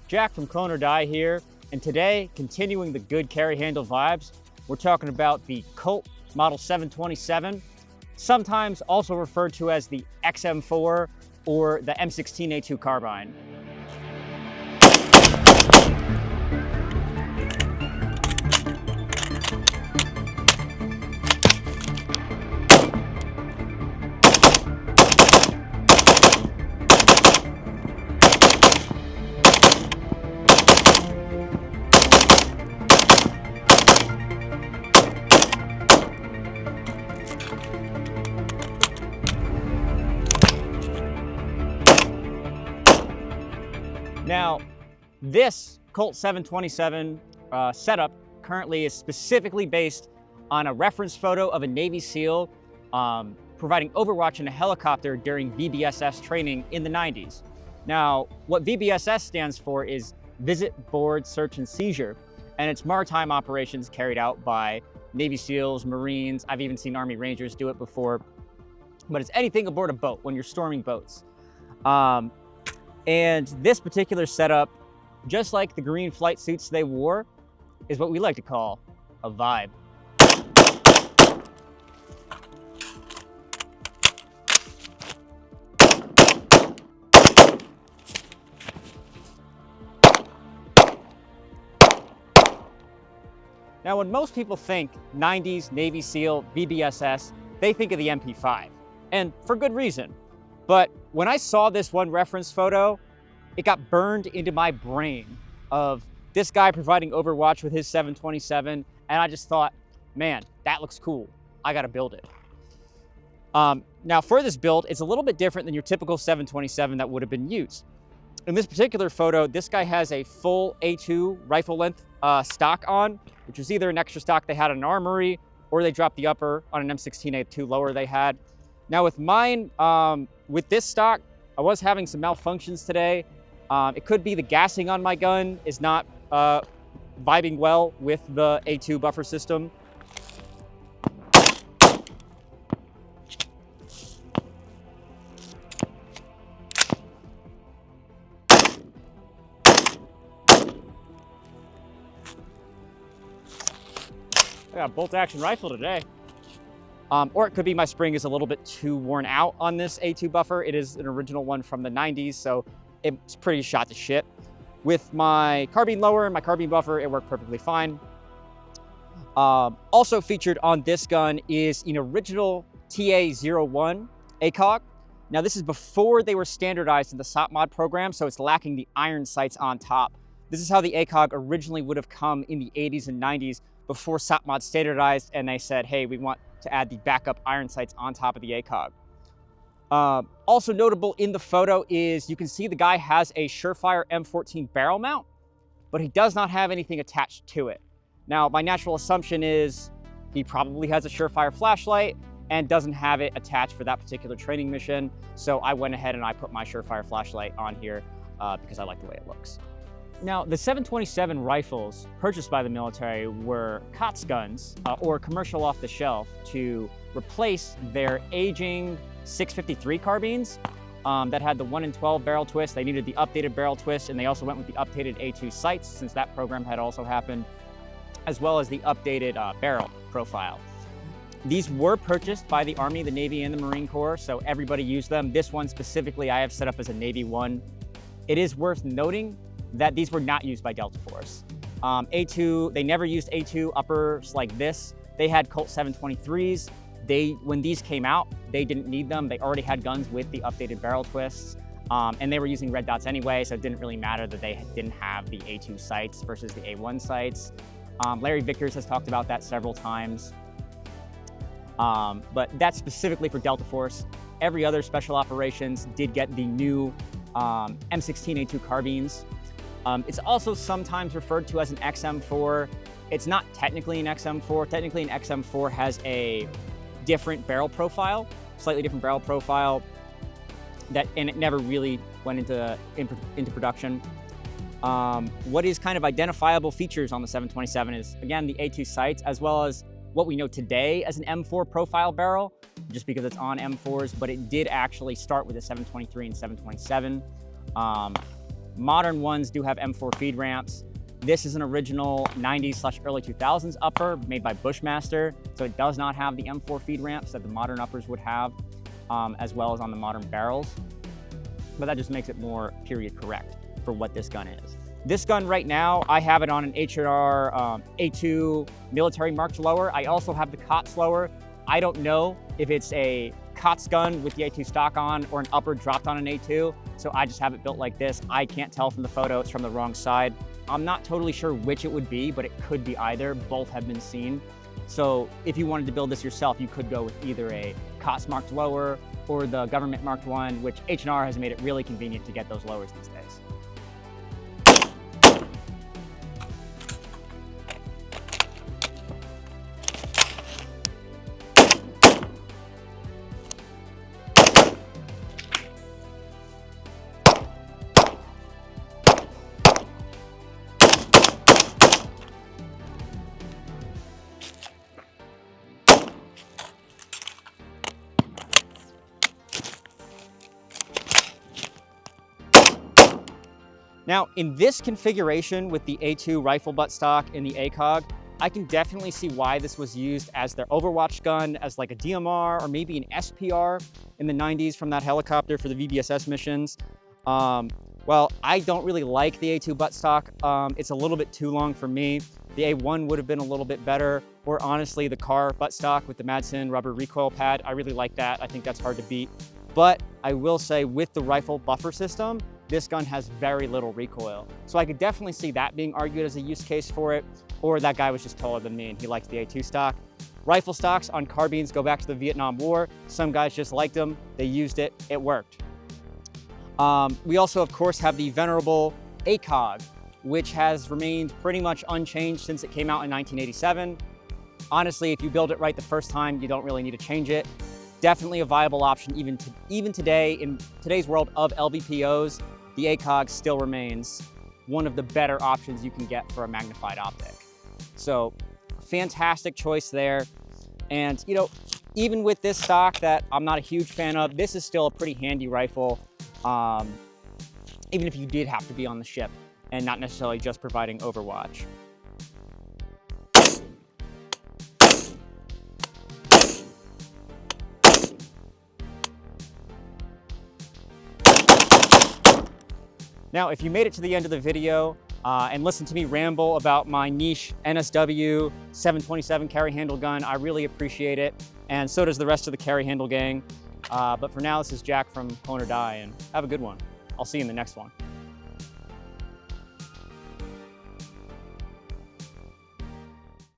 Jack from Clone or Die here, and today, continuing the good carry handle vibes, we're talking about the Colt Model 727, sometimes also referred to as the XM4 or the M16a2 Carbine. Now, this Colt 727 setup currently is specifically based on a reference photo of a Navy SEAL providing overwatch in a helicopter during vbss training in the 90s. Now, what vbss stands for is Visit, Board, Search, and Seizure, and it's maritime operations carried out by Navy SEALs, Marines. I've even seen Army Rangers do it before, but it's anything aboard a boat when you're storming boats. And this particular setup, just like the green flight suits they wore, is what we like to call a vibe. Now, when most people think 90s Navy SEAL VBSS, they think of the MP5, and for good reason. But when I saw this one reference photo, it got burned into my brain of this guy providing overwatch with his 727, and I just thought, man, that looks cool. I gotta build it. Now for this build, it's a little bit different than your typical 727 that would have been used. In this particular photo, this guy has a full A2 rifle length stock on, which was either an extra stock they had in an armory, or they dropped the upper on an M16a2 lower they had. Now with mine, with this stock, I was having some malfunctions today. It could be the gassing on my gun is not vibing well with the A2 buffer system. I got a bolt action rifle today. Or it could be my spring is a little bit too worn out on this A2 buffer. It is an original one from the 90s, so it's pretty shot to shit. With my carbine lower and my carbine buffer, it worked perfectly fine. Also featured on this gun is an original TA-01 ACOG. Now this is before they were standardized in the SOP mod program, so it's lacking the iron sights on top. This is how the ACOG originally would have come in the 80s and 90s before SOP mod standardized, and they said, hey, we want to add the backup iron sights on top of the ACOG. Also notable in the photo is you can see the guy has a Surefire M14 barrel mount, but he does not have anything attached to it. Now, my natural assumption is he probably has a Surefire flashlight and doesn't have it attached for that particular training mission. So I went ahead and I put my Surefire flashlight on here because I like the way it looks. Now, the 727 rifles purchased by the military were COTS guns or commercial off the shelf to replace their aging 653 carbines that had the 1 in 12 barrel twist. They needed the updated barrel twist, and they also went with the updated A2 sights since that program had also happened, as well as the updated barrel profile. These were purchased by the Army, the Navy, and the Marine Corps, so everybody used them. This one specifically I have set up as a Navy one. It is worth noting that these were not used by Delta Force. A2, they never used A2 uppers like this. They had Colt 723s. When these came out, they didn't need them. They already had guns with the updated barrel twists, and they were using red dots anyway, so it didn't really matter that they didn't have the A2 sights versus the A1 sights. Larry Vickers has talked about that several times, but that's specifically for Delta Force. Every other special operations did get the new M16a2 carbines. It's also sometimes referred to as an XM4. It's not technically an XM4. Technically an XM4 has a different barrel profile, slightly different barrel profile, and it never really went into production. What is kind of identifiable features on the 727 is, again, the A2 sights, as well as what we know today as an M4 profile barrel, just because it's on M4s, but it did actually start with a 723 and 727. Modern ones do have M4 feed ramps. This is an original 90s/early 2000s upper made by Bushmaster, so it does not have the M4 feed ramps that the modern uppers would have, as well as on the modern barrels. But that just makes it more period correct for what this gun is. This gun right now, I have it on an H&R A2 military marked lower. I also have the COTS lower. I don't know if it's a COTS gun with the A2 stock on or an upper dropped on an A2, so I just have it built like this. I can't tell from the photo, it's from the wrong side. I'm not totally sure which it would be, but it could be either. Both have been seen. So if you wanted to build this yourself, you could go with either a COTS marked lower or the government marked one, which H&R has made it really convenient to get those lowers these days. Now, in this configuration with the A2 rifle buttstock and the ACOG, I can definitely see why this was used as their Overwatch gun, as like a DMR or maybe an SPR in the 90s from that helicopter for the vbss missions. Well, I don't really like the A2 buttstock. It's a little bit too long for me. The A1 would have been a little bit better, or honestly, the car buttstock with the Madsen rubber recoil pad, I really like that. I think that's hard to beat. But I will say with the rifle buffer system, this gun has very little recoil. So I could definitely see that being argued as a use case for it, or that guy was just taller than me and he likes the A2 stock. Rifle stocks on carbines go back to the Vietnam War. Some guys just liked them, they used it, it worked. We also, of course, have the venerable ACOG, which has remained pretty much unchanged since it came out in 1987. Honestly, if you build it right the first time, you don't really need to change it. Definitely a viable option even today, in today's world of LVPOs. The ACOG still remains one of the better options you can get for a magnified optic. So fantastic choice there. And you know, even with this stock that I'm not a huge fan of, this is still a pretty handy rifle, even if you did have to be on the ship and not necessarily just providing Overwatch. Now, if you made it to the end of the video and listened to me ramble about my niche NSW 727 carry handle gun, I really appreciate it. And so does the rest of the carry handle gang. But for now, this is Jack from Clone or Die, and have a good one. I'll see you in the next one.